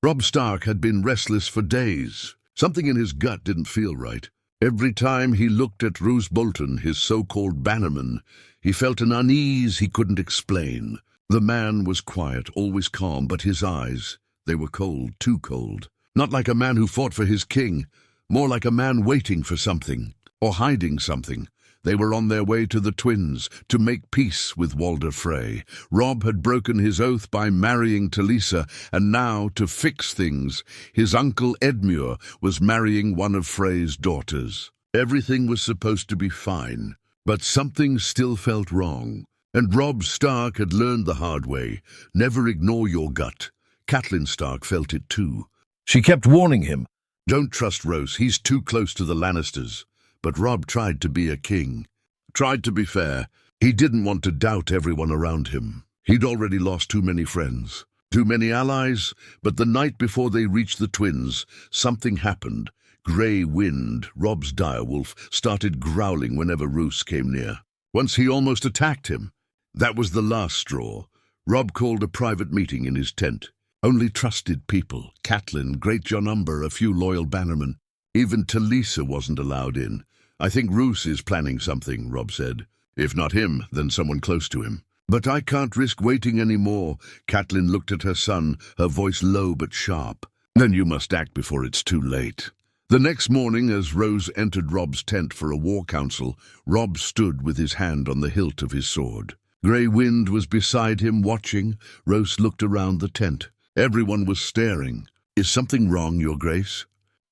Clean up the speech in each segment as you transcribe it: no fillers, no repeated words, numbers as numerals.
Robb Stark had been restless for days. Something in his gut didn't feel right. Every time he looked at Roose Bolton, his so-called bannerman, he felt an unease he couldn't explain. The man was quiet, always calm, but his eyes, they were cold, too cold. Not like a man who fought for his king, more like a man waiting for something, or hiding something. They were on their way to the twins, to make peace with Walder Frey. Robb had broken his oath by marrying Talisa, and now, to fix things, his uncle Edmure was marrying one of Frey's daughters. Everything was supposed to be fine, but something still felt wrong. And Robb Stark had learned the hard way. Never ignore your gut. Catelyn Stark felt it too. She kept warning him. Don't trust Roose, he's too close to the Lannisters. But Robb tried to be a king. Tried to be fair. He didn't want to doubt everyone around him. He'd already lost too many friends, too many allies. But the night before they reached the twins, something happened. Grey Wind, Robb's direwolf, started growling whenever Roose came near. Once he almost attacked him. That was the last straw. Robb called a private meeting in his tent. Only trusted people, Catelyn, Great John Umber, a few loyal bannermen. Even Talisa wasn't allowed in. I think Roose is planning something, Robb said. If not him, then someone close to him. But I can't risk waiting any more. Catelyn looked at her son, her voice low but sharp. Then you must act before it's too late. The next morning, as Roose entered Robb's tent for a war council, Robb stood with his hand on the hilt of his sword. Grey Wind was beside him, watching. Roose looked around the tent. Everyone was staring. Is something wrong, Your Grace?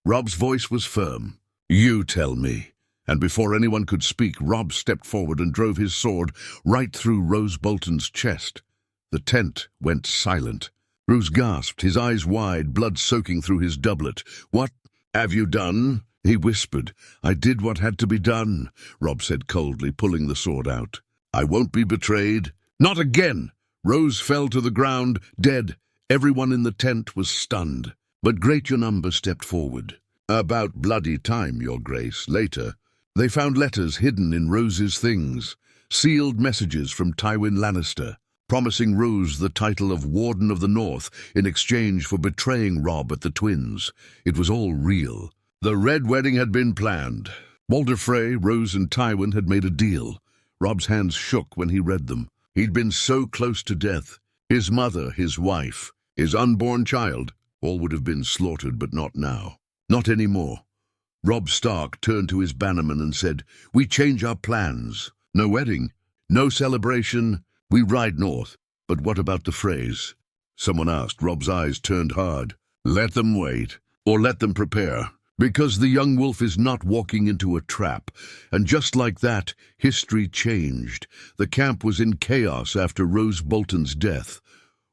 Robb's voice was firm. You tell me. And before anyone could speak, Robb stepped forward and drove his sword right through Roose Bolton's chest. The tent went silent. Roose gasped, his eyes wide, blood soaking through his doublet. What have you done? He whispered. I did what had to be done, Robb said coldly, pulling the sword out. I won't be betrayed. Not again! Roose fell to the ground, dead. Everyone in the tent was stunned. But Great John Umber stepped forward. About bloody time, Your Grace, later. They found letters hidden in Rose's things, sealed messages from Tywin Lannister, promising Roose the title of Warden of the North in exchange for betraying Robb at the twins. It was all real. The Red Wedding had been planned. Walder Frey, Roose and Tywin had made a deal. Robb's hands shook when he read them. He'd been so close to death. His mother, his wife, his unborn child, all would have been slaughtered, but not now. Not anymore. Robb Stark turned to his bannerman and said, We change our plans. No wedding, no celebration. We ride north. But what about the Freys? Someone asked. Robb's eyes turned hard. Let them wait, or let them prepare. Because the young wolf is not walking into a trap. And just like that, history changed. The camp was in chaos after Roose Bolton's death.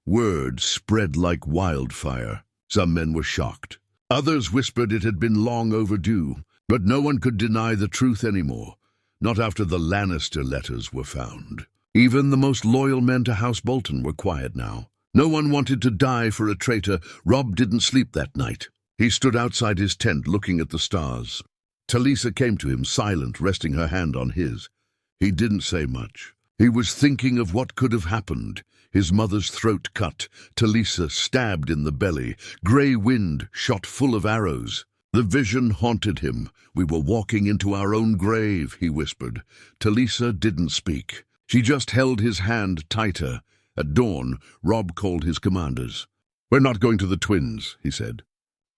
Word spread like wildfire. Some men were shocked. Others whispered it had been long overdue. But no one could deny the truth anymore. Not after the Lannister letters were found. Even the most loyal men to House Bolton were quiet now. No one wanted to die for a traitor. Robb didn't sleep that night. He stood outside his tent looking at the stars. Talisa came to him, silent, resting her hand on his. He didn't say much. He was thinking of what could have happened. His mother's throat cut, Talisa stabbed in the belly, Grey Wind shot full of arrows. The vision haunted him. We were walking into our own grave, he whispered. Talisa didn't speak. She just held his hand tighter. At dawn, Robb called his commanders. We're not going to the twins, he said.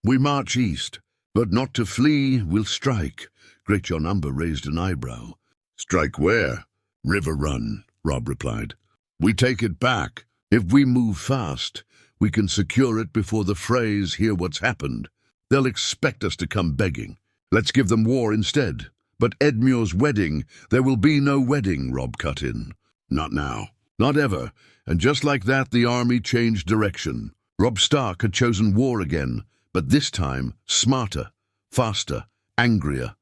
We march east, but not to flee, we'll strike. Great John Umber raised an eyebrow. Strike where? River Run, Robb replied. We take it back. If we move fast, we can secure it before the Freys hear what's happened. They'll expect us to come begging. Let's give them war instead. But Edmure's wedding, there will be no wedding, Robb cut in. Not now. Not ever. And just like that, the army changed direction. Robb Stark had chosen war again, but this time smarter, faster, angrier.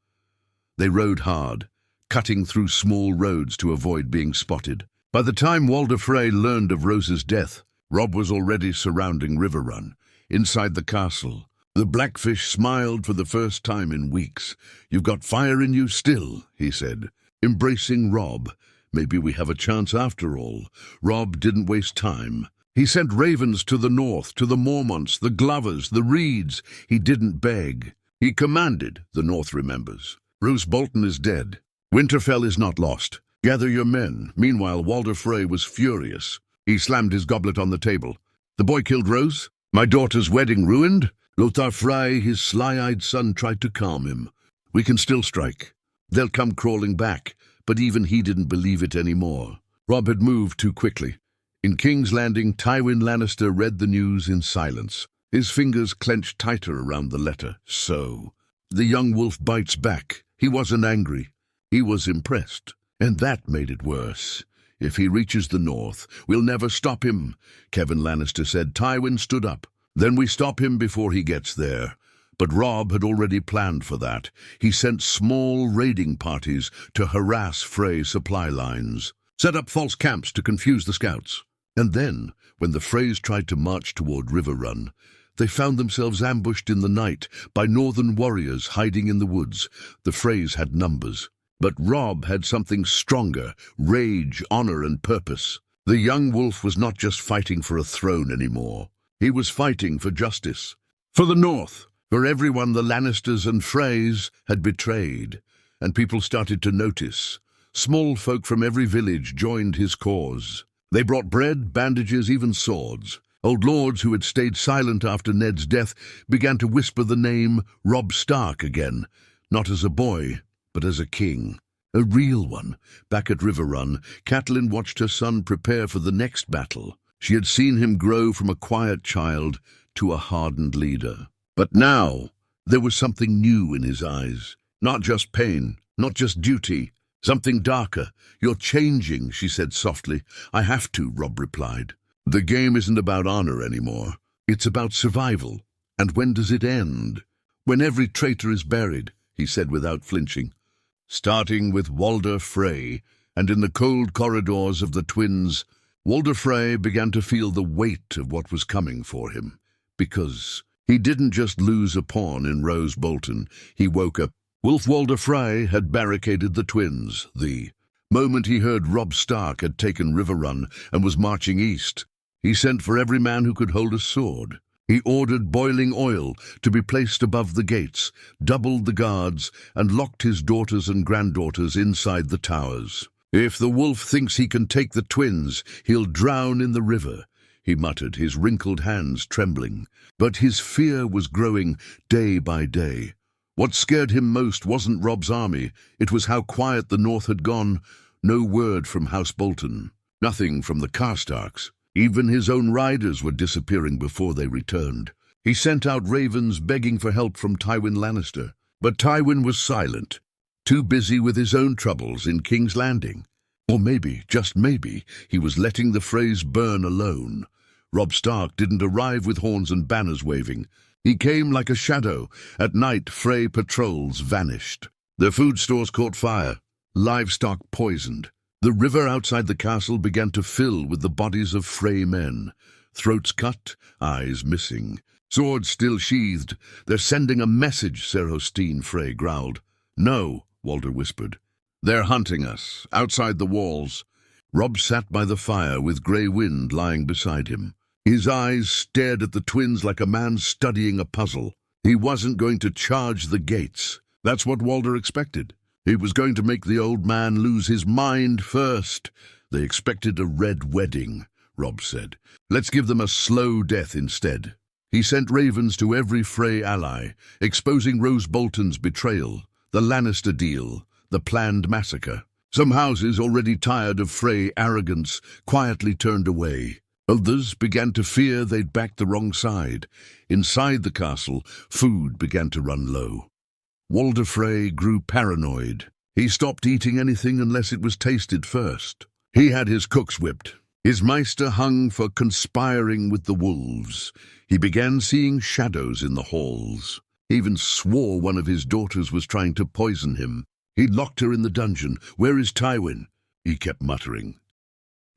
They rode hard, cutting through small roads to avoid being spotted. By the time Walder Frey learned of Rose's death, Robb was already surrounding River Run. Inside the castle, the Blackfish smiled for the first time in weeks. You've got fire in you still, he said, embracing Robb. Maybe we have a chance after all. Robb didn't waste time. He sent ravens to the north, to the Mormonts, the Glovers, the Reeds. He didn't beg. He commanded, the north remembers. Roose Bolton is dead. Winterfell is not lost. Gather your men. Meanwhile, Walder Frey was furious. He slammed his goblet on the table. The boy killed Rose? My daughter's wedding ruined? Lothar Frey, his sly-eyed son, tried to calm him. We can still strike. They'll come crawling back, but even he didn't believe it anymore. Robb had moved too quickly. In King's Landing, Tywin Lannister read the news in silence. His fingers clenched tighter around the letter. So, the young wolf bites back. He wasn't angry. He was impressed. And that made it worse. If he reaches the north, we'll never stop him, Kevin Lannister said. Tywin stood up. Then we stop him before he gets there. But Robb had already planned for that. He sent small raiding parties to harass Frey supply lines, set up false camps to confuse the scouts. And then, when the Freys tried to march toward River Run, they found themselves ambushed in the night by northern warriors hiding in the woods. The Freys had numbers. But Robb had something stronger: rage, honor, and purpose. The young wolf was not just fighting for a throne anymore. He was fighting for justice. For the North, for everyone the Lannisters and Freys had betrayed. And people started to notice. Small folk from every village joined his cause. They brought bread, bandages, even swords. Old lords who had stayed silent after Ned's death began to whisper the name Robb Stark again, not as a boy, but as a king. A real one. Back at River Run, Catelyn watched her son prepare for the next battle. She had seen him grow from a quiet child to a hardened leader. But now, there was something new in his eyes. Not just pain, not just duty. Something darker. You're changing, she said softly. I have to, Robb replied. The game isn't about honor anymore. It's about survival. And when does it end? When every traitor is buried, he said without flinching. Starting with Walder Frey, and in the cold corridors of the twins, Walder Frey began to feel the weight of what was coming for him. Because he didn't just lose a pawn in Roose Bolton. He woke up. Wolf Walder Frey had barricaded the twins. The moment he heard Robb Stark had taken River Run and was marching east, he sent for every man who could hold a sword. He ordered boiling oil to be placed above the gates, doubled the guards, and locked his daughters and granddaughters inside the towers. If the wolf thinks he can take the twins, he'll drown in the river, he muttered, his wrinkled hands trembling. But his fear was growing day by day. What scared him most wasn't Robb's army. It was how quiet the north had gone. No word from House Bolton. Nothing from the Karstarks. Even his own riders were disappearing before they returned. He sent out ravens begging for help from Tywin Lannister. But Tywin was silent, too busy with his own troubles in King's Landing. Or maybe, just maybe, he was letting the Freys burn alone. Robb Stark didn't arrive with horns and banners waving. He came like a shadow. At night, Frey patrols vanished. Their food stores caught fire, livestock poisoned. The river outside the castle began to fill with the bodies of Frey men. Throats cut, eyes missing. Swords still sheathed. They're sending a message, Ser Hosteen, Frey growled. No, Walder whispered. They're hunting us, outside the walls. Robb sat by the fire with Grey Wind lying beside him. His eyes stared at the twins like a man studying a puzzle. He wasn't going to charge the gates. That's what Walder expected. He was going to make the old man lose his mind first. They expected a red wedding, Robb said. Let's give them a slow death instead. He sent ravens to every Frey ally, exposing Roose Bolton's betrayal, the Lannister deal, the planned massacre. Some houses, already tired of Frey arrogance, quietly turned away. Others began to fear they'd backed the wrong side. Inside the castle, food began to run low. Walder Frey grew paranoid. He stopped eating anything unless it was tasted first. He had his cooks whipped. His maester hung for conspiring with the wolves. He began seeing shadows in the halls. He even swore one of his daughters was trying to poison him. He locked her in the dungeon. Where is Tywin? He kept muttering.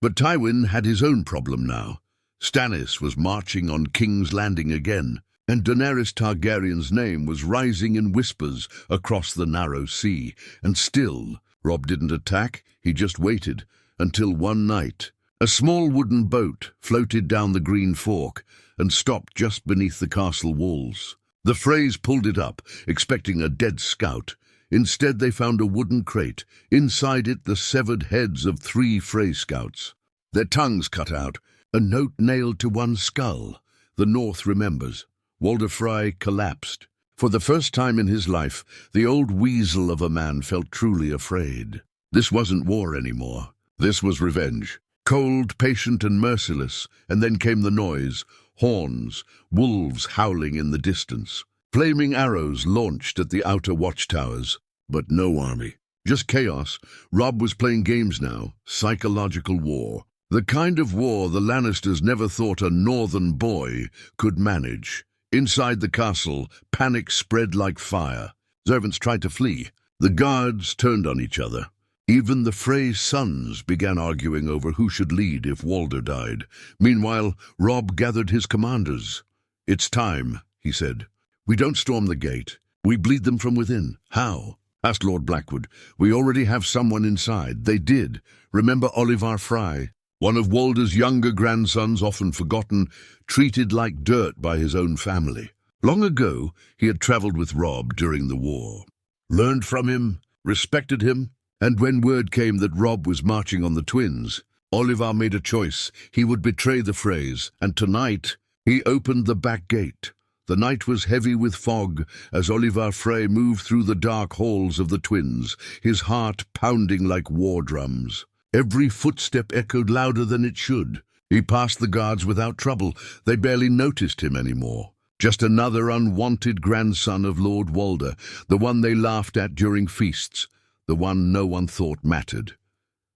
But Tywin had his own problem now. Stannis was marching on King's Landing again, and Daenerys Targaryen's name was rising in whispers across the narrow sea. And still, Robb didn't attack. He just waited, until one night, A small wooden boat floated down the green fork and stopped just beneath the castle walls. The Freys pulled it up, expecting a dead scout. Instead, they found a wooden crate. Inside it, the severed heads of 3 Frey scouts. Their tongues cut out, a note nailed to one skull. The North remembers. Walder Frey collapsed. For the first time in his life, the old weasel of a man felt truly afraid. This wasn't war anymore. This was revenge. Cold, patient, and merciless, and then came the noise. Horns, wolves howling in the distance. Flaming arrows launched at the outer watchtowers. But no army. Just chaos. Robb was playing games now. Psychological war. The kind of war the Lannisters never thought a northern boy could manage. Inside the castle, panic spread like fire. Servants tried to flee. The guards turned on each other. Even the Frey sons began arguing over who should lead if Walder died. Meanwhile, Robb gathered his commanders. "It's time," he said. "We don't storm the gate. We bleed them from within." "How?" asked Lord Blackwood. "We already have someone inside." They did. Remember Olyvar Frey? One of Walder's younger grandsons, often forgotten, treated like dirt by his own family. Long ago, he had travelled with Robb during the war. Learned from him, respected him, and when word came that Robb was marching on the twins, Olyvar made a choice. He would betray the Freys, and tonight he opened the back gate. The night was heavy with fog as Olyvar Frey moved through the dark halls of the twins, his heart pounding like war drums. Every footstep echoed louder than it should. He passed the guards without trouble. They barely noticed him anymore. Just another unwanted grandson of Lord Walder, the one they laughed at during feasts, the one no one thought mattered.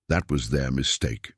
That was their mistake.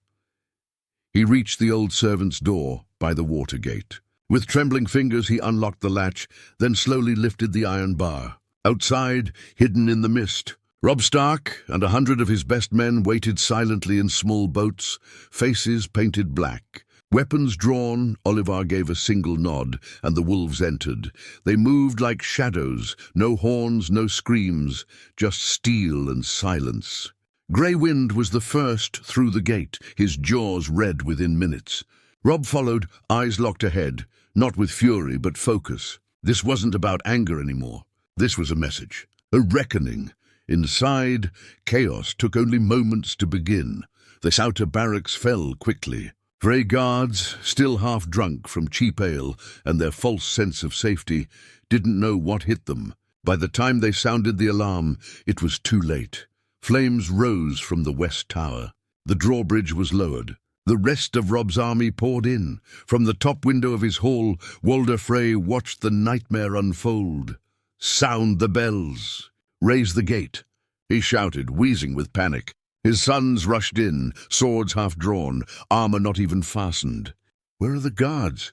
He reached the old servant's door by the water gate. With trembling fingers he unlocked the latch, then slowly lifted the iron bar. Outside, hidden in the mist, Robb Stark and 100 of his best men waited silently in small boats, faces painted black. Weapons drawn, Olyvar gave a single nod, and the wolves entered. They moved like shadows, no horns, no screams, just steel and silence. Grey Wind was the first through the gate, his jaws red within minutes. Robb followed, eyes locked ahead, not with fury but focus. This wasn't about anger anymore. This was a message, a reckoning. Inside, chaos took only moments to begin. The outer barracks fell quickly. Frey guards, still half drunk from cheap ale and their false sense of safety, didn't know what hit them. By the time they sounded the alarm, it was too late. Flames rose from the west tower. The drawbridge was lowered. The rest of Robb's army poured in. From the top window of his hall, Walder Frey watched the nightmare unfold. "Sound the bells! Raise the gate!" he shouted, wheezing with panic. His sons rushed in, swords half drawn, armor not even fastened. "Where are the guards?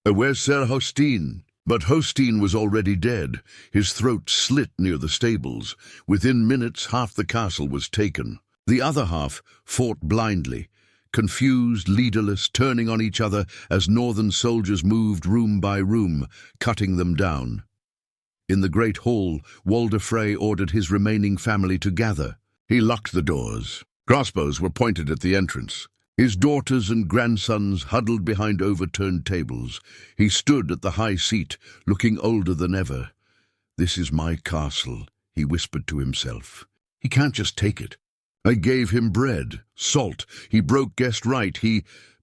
Where's Sir Hostine?" But Hostine was already dead, his throat slit near the stables. Within minutes, half the castle was taken. The other half fought blindly, confused, leaderless, turning on each other as northern soldiers moved room by room, cutting them down. In the great hall, Walder Frey ordered his remaining family to gather. He locked the doors. Crossbows were pointed at the entrance. His daughters and grandsons huddled behind overturned tables. He stood at the high seat, looking older than ever. "This is my castle," he whispered to himself. "He can't just take it. I gave him bread, salt. He broke guest right.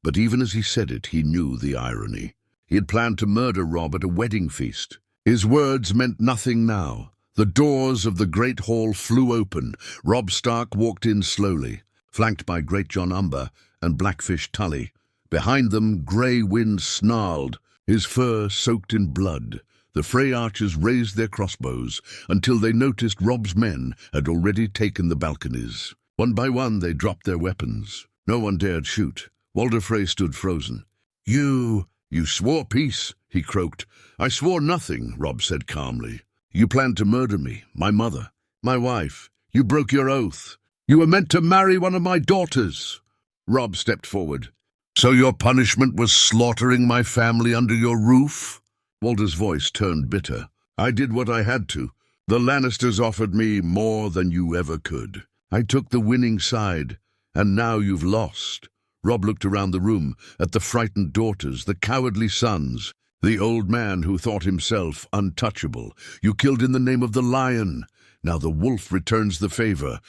But even as he said it, he knew the irony. He had planned to murder Robb at a wedding feast. His words meant nothing now. The doors of the great hall flew open. Robb Stark walked in slowly, flanked by Great John Umber and Blackfish Tully. Behind them, Grey Wind snarled, his fur soaked in blood. The Frey archers raised their crossbows until they noticed Robb's men had already taken the balconies. One by one, they dropped their weapons. No one dared shoot. Walder Frey stood frozen. You swore peace," he croaked. "I swore nothing," Robb said calmly. "You planned to murder me, my mother, my wife. You broke your oath. You were meant to marry one of my daughters." Robb stepped forward. "So your punishment was slaughtering my family under your roof?" Walder's voice turned bitter. "I did what I had to. The Lannisters offered me more than you ever could. I took the winning side, and now you've lost." Robb looked around the room, at the frightened daughters, the cowardly sons, the old man who thought himself untouchable. You killed in the name of the lion. Now the wolf returns the favor.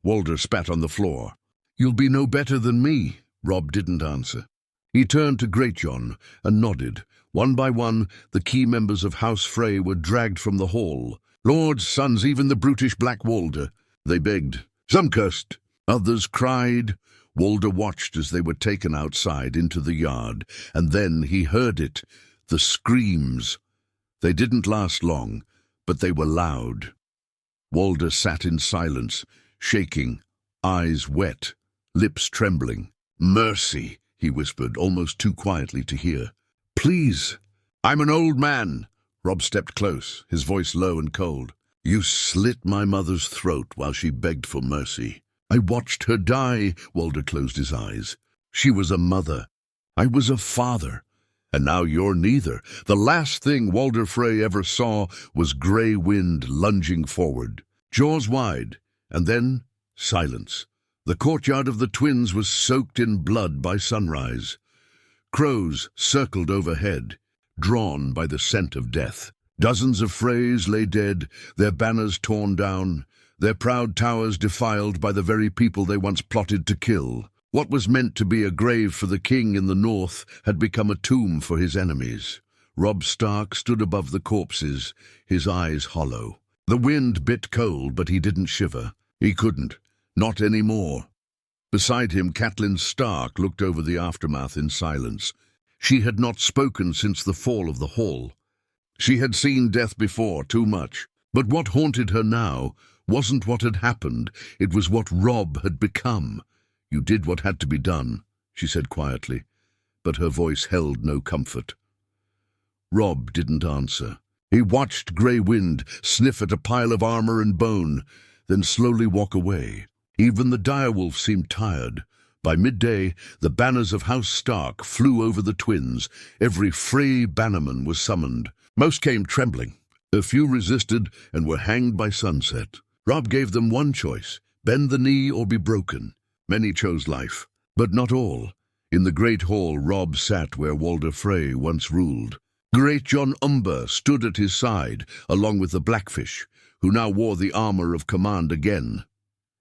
Walder spat on the floor. You'll be no better than me. Robb didn't answer. He turned to Greatjon and nodded. One by one, the key members of House Frey were dragged from the hall. Lords, sons, even the brutish Black Walder. They begged. Some cursed. Others cried. Walder watched as they were taken outside into the yard, and then he heard it. The screams. They didn't last long, but they were loud. Walder sat in silence, shaking, eyes wet, lips trembling. Mercy, he whispered, almost too quietly to hear. Please. I'm an old man. Robb stepped close, his voice low and cold. You slit my mother's throat while she begged for mercy. I watched her die. Walder closed his eyes. She was a mother. I was a father. And now you're neither. The last thing Walder Frey ever saw was grey wind lunging forward, jaws wide, and then silence. The courtyard of the twins was soaked in blood by sunrise. Crows circled overhead, drawn by the scent of death. Dozens of Freys lay dead, their banners torn down, their proud towers defiled by the very people they once plotted to kill. What was meant to be a grave for the king in the north had become a tomb for his enemies. Robb Stark stood above the corpses, his eyes hollow. The wind bit cold, but he didn't shiver. He couldn't. Not anymore. Beside him, Catelyn Stark looked over the aftermath in silence. She had not spoken since the fall of the hall. She had seen death before, too much. But what haunted her now wasn't what had happened, it was what Robb had become. You did what had to be done, she said quietly, but her voice held no comfort. Robb didn't answer. He watched Grey Wind sniff at a pile of armor and bone, then slowly walk away. Even the direwolf seemed tired. By midday, the banners of House Stark flew over the twins. Every Frey bannerman was summoned. Most came trembling. A few resisted and were hanged by sunset. Robb gave them one choice, bend the knee or be broken. Many chose life, but not all. In the great hall, Robb sat where Walder Frey once ruled. Greatjon Umber stood at his side, along with the Blackfish, who now wore the armor of command again.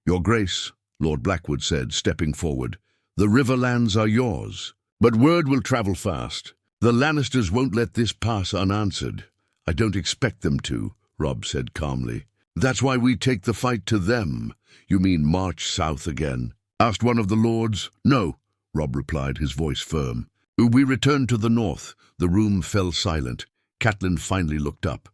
Your Grace, Lord Blackwood said, stepping forward, the Riverlands are yours. But word will travel fast. The Lannisters won't let this pass unanswered. I don't expect them to, Robb said calmly. That's why we take the fight to them. You mean march south again? Asked one of the lords. No, Robb replied, his voice firm. We returned to the north. The room fell silent. Catelyn finally looked up.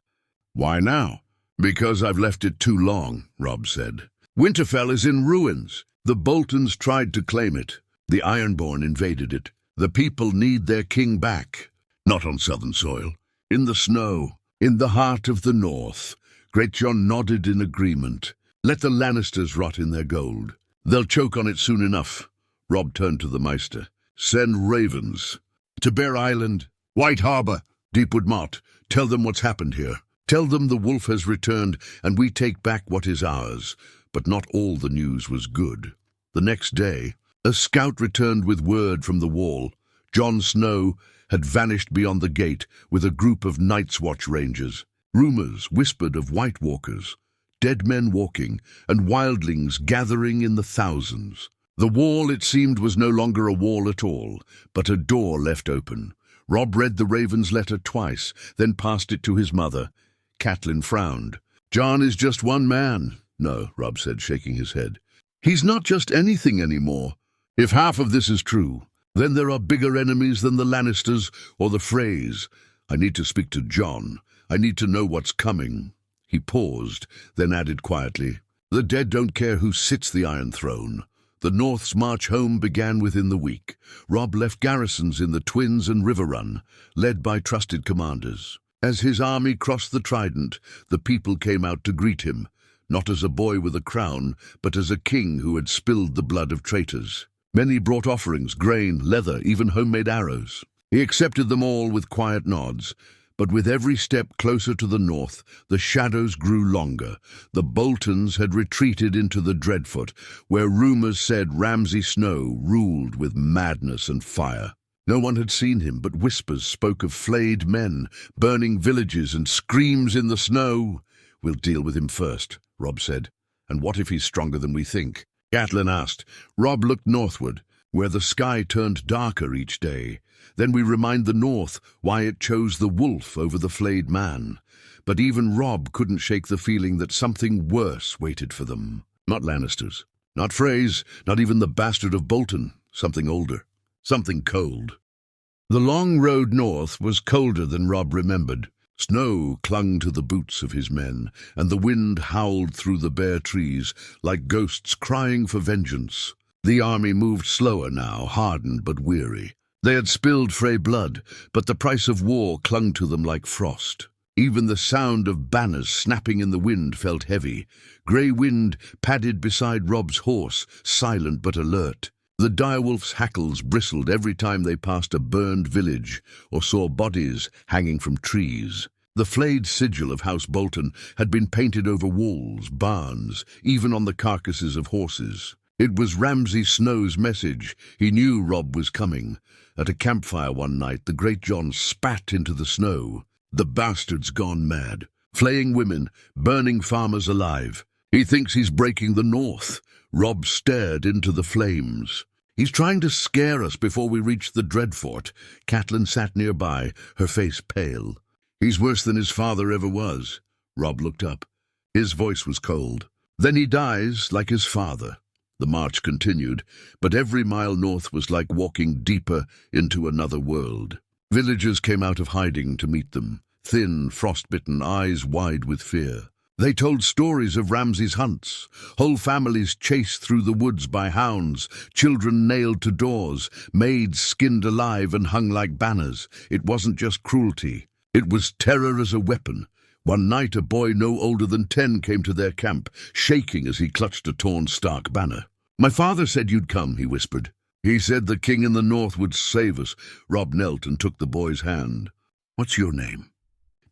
Why now? Because I've left it too long, Robb said. Winterfell is in ruins. The Boltons tried to claim it. The Ironborn invaded it. The people need their king back. Not on southern soil. In the snow. In the heart of the north. Greatjon nodded in agreement. Let the Lannisters rot in their gold. They'll choke on it soon enough. Robb turned to the Maester. Send ravens. To Bear Island, White Harbour, Deepwood Motte. Tell them what's happened here. Tell them the wolf has returned and we take back what is ours. But not all the news was good. The next day, a scout returned with word from the wall. Jon Snow had vanished beyond the gate with a group of Night's Watch rangers. Rumours whispered of White Walkers, dead men walking, and wildlings gathering in the thousands. The wall, it seemed, was no longer a wall at all, but a door left open. Robb read the Raven's letter twice, then passed it to his mother. Catelyn frowned. Jon is just one man. No, Robb said, shaking his head. He's not just anything anymore. If half of this is true, then there are bigger enemies than the Lannisters or the Freys. I need to speak to Jon. I need to know what's coming. He paused, then added quietly, the dead don't care who sits the Iron Throne. The North's march home began within the week. Robb left garrisons in the Twins and Riverrun, led by trusted commanders. As his army crossed the Trident, the people came out to greet him, not as a boy with a crown, but as a king who had spilled the blood of traitors. Many brought offerings, grain, leather, even homemade arrows. He accepted them all with quiet nods, But with every step closer to the north, the shadows grew longer. The Boltons had retreated into the Dreadfort, where rumors said Ramsay Snow ruled with madness and fire. No one had seen him, but whispers spoke of flayed men, burning villages, and screams in the snow. "We'll deal with him first," Robb said. "And what if he's stronger than we think?" Catelyn asked. Robb looked northward, where the sky turned darker each day. "Then we remind the north why it chose the wolf over the flayed man." But even Robb couldn't shake the feeling that something worse waited for them. Not Lannisters, not Freys, not even the bastard of Bolton. Something older, something cold. The long road north was colder than Robb remembered. Snow clung to the boots of his men, and the wind howled through the bare trees like ghosts crying for vengeance. The army moved slower now, hardened but weary. They had spilled Frey blood, but the price of war clung to them like frost. Even the sound of banners snapping in the wind felt heavy. Grey Wind padded beside Robb's horse, silent but alert. The direwolf's hackles bristled every time they passed a burned village or saw bodies hanging from trees. The flayed sigil of House Bolton had been painted over walls, barns, even on the carcasses of horses. It was Ramsay Snow's message. He knew Robb was coming. At a campfire one night, the Great John spat into the snow. "The bastard's gone mad, flaying women, burning farmers alive. He thinks he's breaking the north." Robb stared into the flames. "He's trying to scare us before we reach the Dreadfort." Catelyn sat nearby, her face pale. "He's worse than his father ever was." Robb looked up. His voice was cold. "Then he dies like his father." The march continued, but every mile north was like walking deeper into another world. Villagers came out of hiding to meet them, thin, frostbitten, eyes wide with fear. They told stories of Ramsay's hunts, whole families chased through the woods by hounds, children nailed to doors, maids skinned alive and hung like banners. It wasn't just cruelty. It was terror as a weapon. One night a boy no older than 10 came to their camp, shaking as he clutched a torn Stark banner. "My father said you'd come," he whispered. "He said the king in the north would save us." Robb knelt and took the boy's hand. "What's your name?"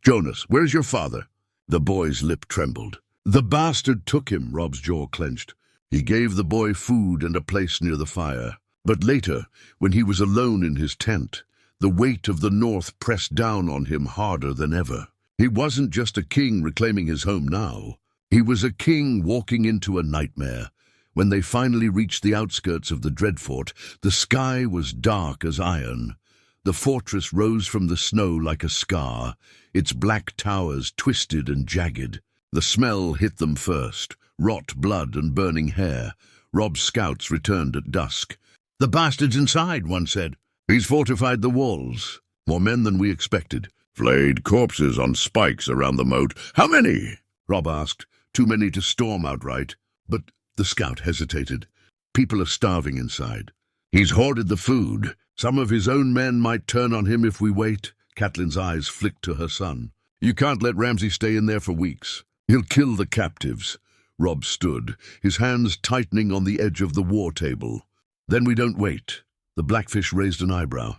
"Jonas. Where's your father?" The boy's lip trembled. "The bastard took him," Robb's jaw clenched. He gave the boy food and a place near the fire. But later, when he was alone in his tent, the weight of the north pressed down on him harder than ever. He wasn't just a king reclaiming his home now. He was a king walking into a nightmare. When they finally reached the outskirts of the Dreadfort, the sky was dark as iron. The fortress rose from the snow like a scar, its black towers twisted and jagged. The smell hit them first, rot blood and burning hair. Robb's scouts returned at dusk. "The bastard's inside," one said. "He's fortified the walls." "More men than we expected." "Flayed corpses on spikes around the moat." "How many?" Robb asked. "Too many to storm outright." But the scout hesitated. "People are starving inside." "He's hoarded the food. Some of his own men might turn on him if we wait." Catelyn's eyes flicked to her son. "You can't let Ramsay stay in there for weeks. He'll kill the captives." Robb stood, his hands tightening on the edge of the war table. "Then we don't wait." The Blackfish raised an eyebrow.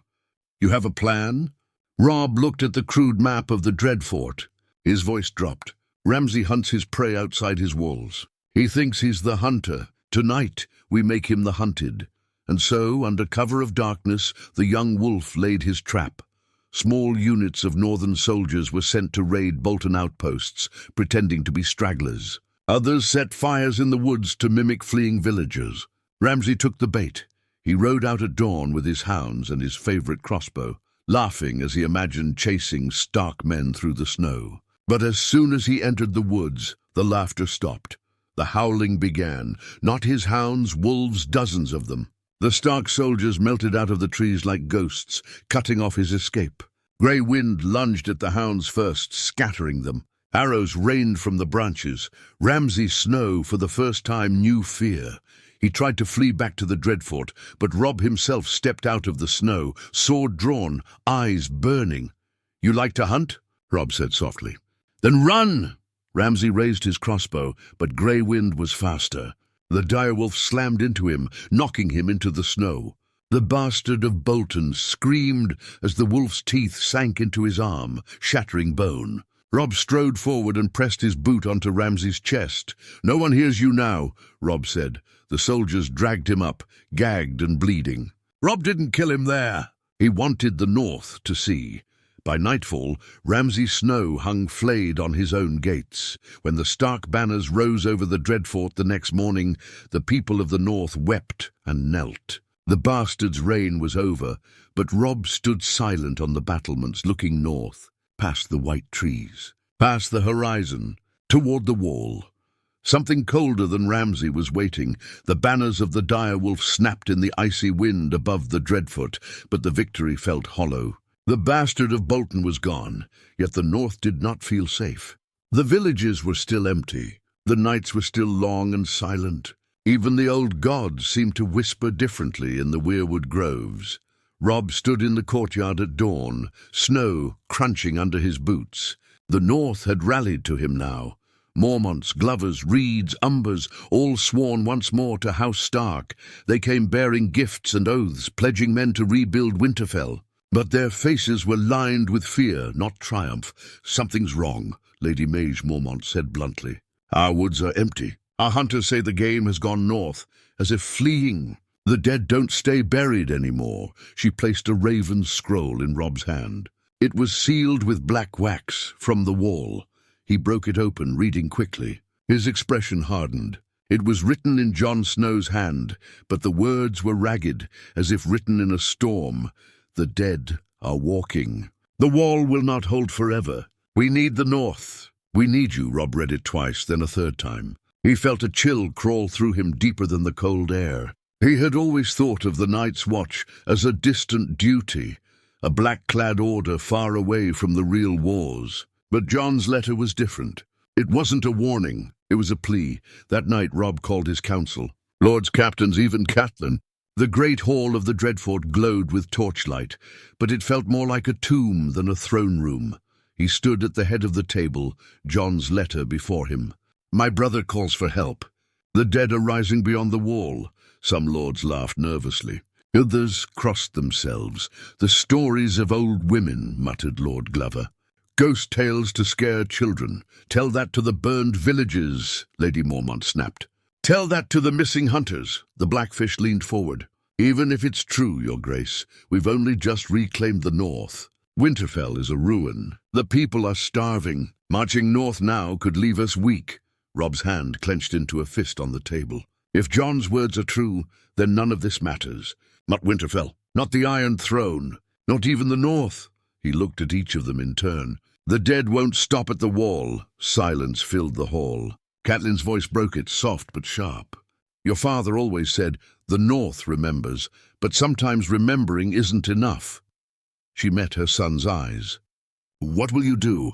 "You have a plan?" Robb looked at the crude map of the Dreadfort. His voice dropped. "Ramsay hunts his prey outside his walls. He thinks he's the hunter. Tonight we make him the hunted." And so, under cover of darkness, the young wolf laid his trap. Small units of northern soldiers were sent to raid Bolton outposts, pretending to be stragglers. Others set fires in the woods to mimic fleeing villagers. Ramsay took the bait. He rode out at dawn with his hounds and his favorite crossbow, laughing as he imagined chasing Stark men through the snow. But as soon as he entered the woods, the laughter stopped. The howling began. Not his hounds, wolves, dozens of them. The Stark soldiers melted out of the trees like ghosts, cutting off his escape. Grey Wind lunged at the hounds first, scattering them. Arrows rained from the branches. Ramsay Snow, for the first time, knew fear. He tried to flee back to the Dreadfort, but Robb himself stepped out of the snow, sword drawn, eyes burning. "You like to hunt?" Robb said softly. "Then run!" Ramsay raised his crossbow, but Grey Wind was faster. The direwolf slammed into him, knocking him into the snow. The bastard of Bolton screamed as the wolf's teeth sank into his arm, shattering bone. Robb strode forward and pressed his boot onto Ramsay's chest. "No one hears you now," Robb said. The soldiers dragged him up, gagged and bleeding. Robb didn't kill him there. He wanted the north to see. By nightfall, Ramsay Snow hung flayed on his own gates. When the stark banners rose over the Dreadfort the next morning, the people of the north wept and knelt. The bastard's reign was over, but Robb stood silent on the battlements, looking north, past the white trees, past the horizon, toward the wall. Something colder than Ramsay was waiting. The banners of the dire wolf snapped in the icy wind above the Dreadfort, but the victory felt hollow. The bastard of Bolton was gone, yet the north did not feel safe. The villages were still empty. The nights were still long and silent. Even the old gods seemed to whisper differently in the weirwood groves. Robb stood in the courtyard at dawn, snow crunching under his boots. The north had rallied to him now. Mormonts, Glovers, Reeds, Umbers, all sworn once more to House Stark. They came bearing gifts and oaths, pledging men to rebuild Winterfell. But their faces were lined with fear, not triumph. "Something's wrong," Lady Mage Mormont said bluntly. "Our woods are empty. Our hunters say the game has gone north, as if fleeing. The dead don't stay buried anymore." She placed a raven's scroll in Robb's hand. It was sealed with black wax from the wall. He broke it open, reading quickly. His expression hardened. It was written in Jon Snow's hand, but the words were ragged, as if written in a storm. "The dead are walking. The wall will not hold forever. We need the north. We need you." Robb read it twice, then a third time. He felt a chill crawl through him deeper than the cold air. He had always thought of the Night's Watch as a distant duty, a black-clad order far away from the real wars. But Jon's letter was different. It wasn't a warning, it was a plea. That night Robb called his council. Lords, captains, even Catelyn. The great hall of the Dreadfort glowed with torchlight, but it felt more like a tomb than a throne room. He stood at the head of the table, Jon's letter before him. "My brother calls for help. The dead are rising beyond the wall." Some lords laughed nervously. Others crossed themselves. "The stories of old women," muttered Lord Glover. "Ghost tales to scare children. Tell that to the burned villages," Lady Mormont snapped. "Tell that to the missing hunters." The Blackfish leaned forward. "Even if it's true, Your Grace, we've only just reclaimed the north. Winterfell is a ruin. The people are starving. Marching north now could leave us weak." Robb's hand clenched into a fist on the table. "If Jon's words are true, then none of this matters. Not Winterfell, not the Iron Throne, not even the north." He looked at each of them in turn. "The dead won't stop at the wall." Silence filled the hall. Catelyn's voice broke it, soft but sharp. "Your father always said, the North remembers, but sometimes remembering isn't enough." She met her son's eyes. "What will you do?"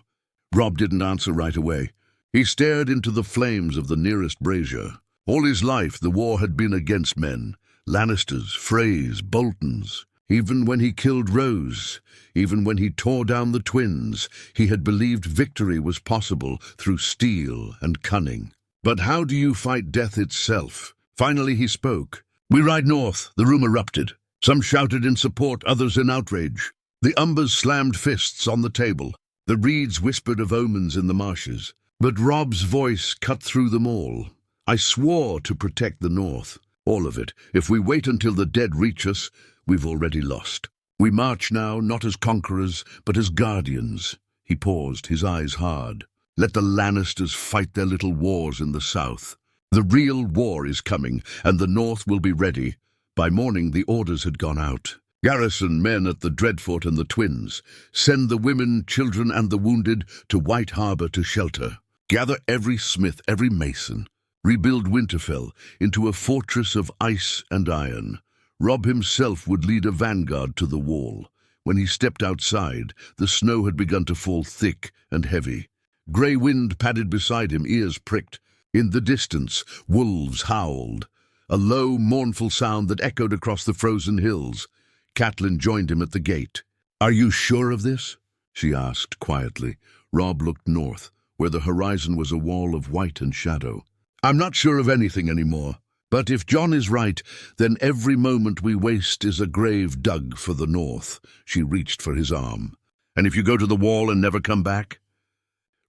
Robb didn't answer right away. He stared into the flames of the nearest brazier. All his life the war had been against men. Lannisters, Freys, Boltons. Even when he killed Rose, even when he tore down the twins, he had believed victory was possible through steel and cunning. But how do you fight death itself? Finally he spoke. "We ride north," the room erupted. Some shouted in support, others in outrage. The Umbers slammed fists on the table. The Reeds whispered of omens in the marshes. But Robb's voice cut through them all. "I swore to protect the north. All of it. If we wait until the dead reach us, we've already lost. We march now, not as conquerors, but as guardians." He paused, his eyes hard. "Let the Lannisters fight their little wars in the south. The real war is coming, and the north will be ready." By morning the orders had gone out. "Garrison men at the Dreadfort and the Twins. Send the women, children, and the wounded to White Harbour to shelter. Gather every smith, every mason. Rebuild Winterfell into a fortress of ice and iron." Robb himself would lead a vanguard to the wall. When he stepped outside, the snow had begun to fall thick and heavy. Grey wind padded beside him, ears pricked. In the distance, wolves howled, a low, mournful sound that echoed across the frozen hills. Catelyn joined him at the gate. "Are you sure of this?" she asked quietly. Robb looked north, where the horizon was a wall of white and shadow. "I'm not sure of anything anymore. But if John is right, then every moment we waste is a grave dug for the north. She reached for his arm. And if you go to the wall and never come back?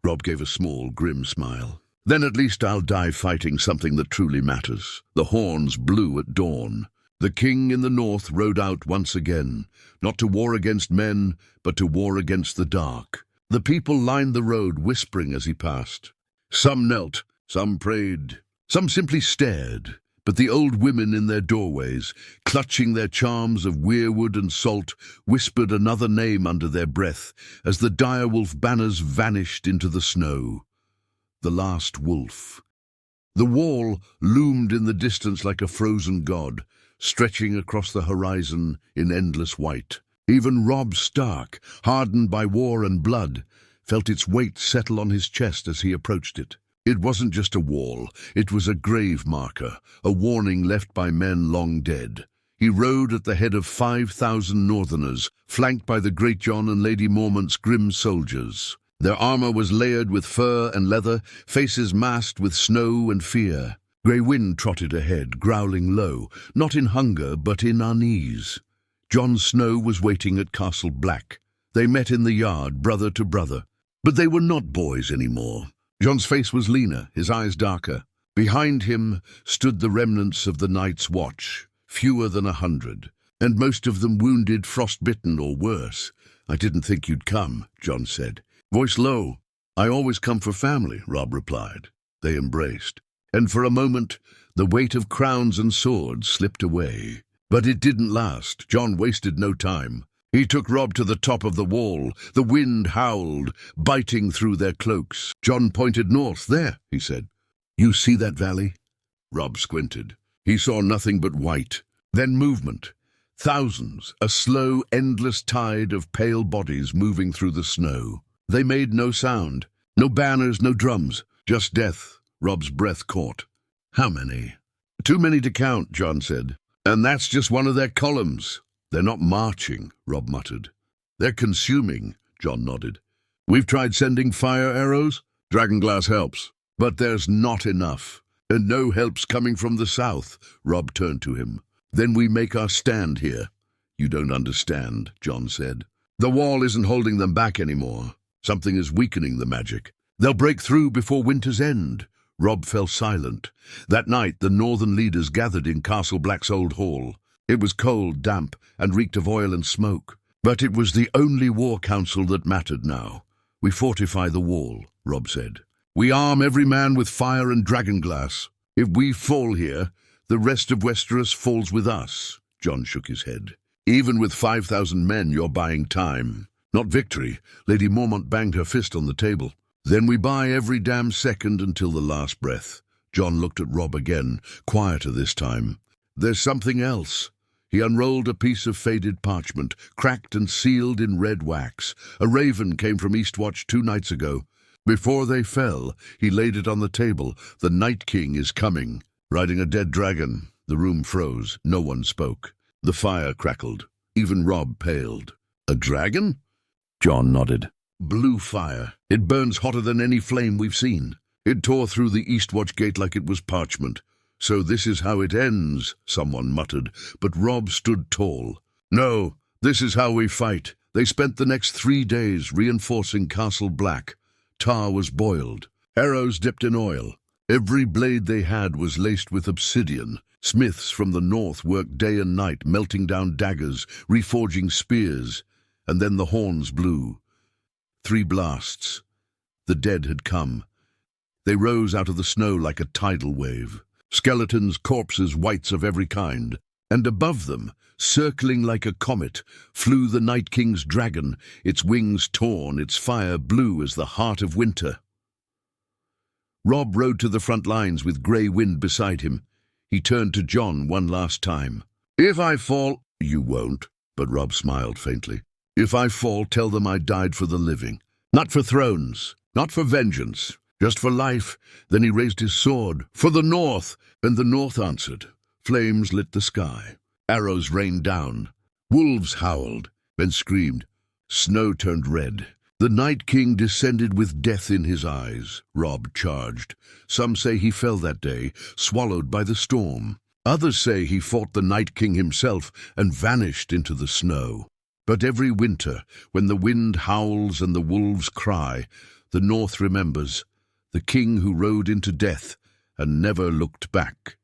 Robb gave a small, grim smile. Then at least I'll die fighting something that truly matters. The horns blew at dawn. The king in the north rode out once again, not to war against men, but to war against the dark. The people lined the road, whispering as he passed. Some knelt, some prayed, some simply stared. But the old women in their doorways, clutching their charms of weirwood and salt, whispered another name under their breath as the direwolf banners vanished into the snow. The last wolf. The wall loomed in the distance like a frozen god, stretching across the horizon in endless white. Even Robb Stark, hardened by war and blood, felt its weight settle on his chest as he approached it. It wasn't just a wall, it was a grave marker, a warning left by men long dead. He rode at the head of 5,000 northerners, flanked by the Great John and Lady Mormont's grim soldiers. Their armor was layered with fur and leather, faces masked with snow and fear. Grey Wind trotted ahead, growling low, not in hunger but in unease. Jon Snow was waiting at Castle Black. They met in the yard, brother to brother. But they were not boys anymore. Jon's face was leaner, his eyes darker. Behind him stood the remnants of the Night's Watch, fewer than 100, and most of them wounded, frostbitten, or worse. "I didn't think you'd come," Jon said, voice low. "I always come for family," Robb replied. They embraced, and for a moment the weight of crowns and swords slipped away. But it didn't last. Jon wasted no time. He took Robb to the top of the wall. The wind howled, biting through their cloaks. Jon pointed north. "There," he said. "You see that valley?" Robb squinted. He saw nothing but white. Then movement. Thousands, a slow, endless tide of pale bodies moving through the snow. They made no sound. No banners, no drums. Just death. Robb's breath caught. "How many?" "Too many to count," Jon said. "And that's just one of their columns." "They're not marching," Robb muttered. "They're consuming," Jon nodded. "We've tried sending fire arrows. Dragonglass helps. But there's not enough. And no help's coming from the south." Robb turned to him. "Then we make our stand here." "You don't understand," Jon said. "The wall isn't holding them back anymore. Something is weakening the magic. They'll break through before winter's end." Robb fell silent. That night the northern leaders gathered in Castle Black's old hall. It was cold, damp, and reeked of oil and smoke. But it was the only war council that mattered now. "We fortify the wall," Robb said. "We arm every man with fire and dragonglass. If we fall here, the rest of Westeros falls with us." Jon shook his head. "Even with 5,000 men, you're buying time. Not victory." Lady Mormont banged her fist on the table. "Then we buy every damn second until the last breath." Jon looked at Robb again, quieter this time. "There's something else." He unrolled a piece of faded parchment, cracked and sealed in red wax. "A raven came from Eastwatch 2 nights ago. Before they fell, he laid it on the table. The Night King is coming, riding a dead dragon." The room froze. No one spoke. The fire crackled. Even Robb paled. "A dragon?" Jon nodded. "Blue fire. It burns hotter than any flame we've seen. It tore through the Eastwatch gate like it was parchment. "So this is how it ends," someone muttered, but Robb stood tall. "No, this is how we fight." They spent the next 3 days reinforcing Castle Black. Tar was boiled, arrows dipped in oil. Every blade they had was laced with obsidian. Smiths from the north worked day and night, melting down daggers, reforging spears. And then the horns blew. 3 blasts. The dead had come. They rose out of the snow like a tidal wave. Skeletons, corpses, wights of every kind. And above them, circling like a comet, flew the Night King's dragon, its wings torn, its fire blue as the heart of winter. Robb rode to the front lines with Grey Wind beside him. He turned to Jon one last time. "If I fall—" "You won't," but Robb smiled faintly. "If I fall, tell them I died for the living. Not for thrones, not for vengeance. Just for life." Then he raised his sword. "For the north!" And the north answered. Flames lit the sky. Arrows rained down. Wolves howled, then screamed. Snow turned red. The Night King descended with death in his eyes, Robb charged. Some say he fell that day, swallowed by the storm. Others say he fought the Night King himself and vanished into the snow. But every winter, when the wind howls and the wolves cry, the North remembers the king who rode into death and never looked back.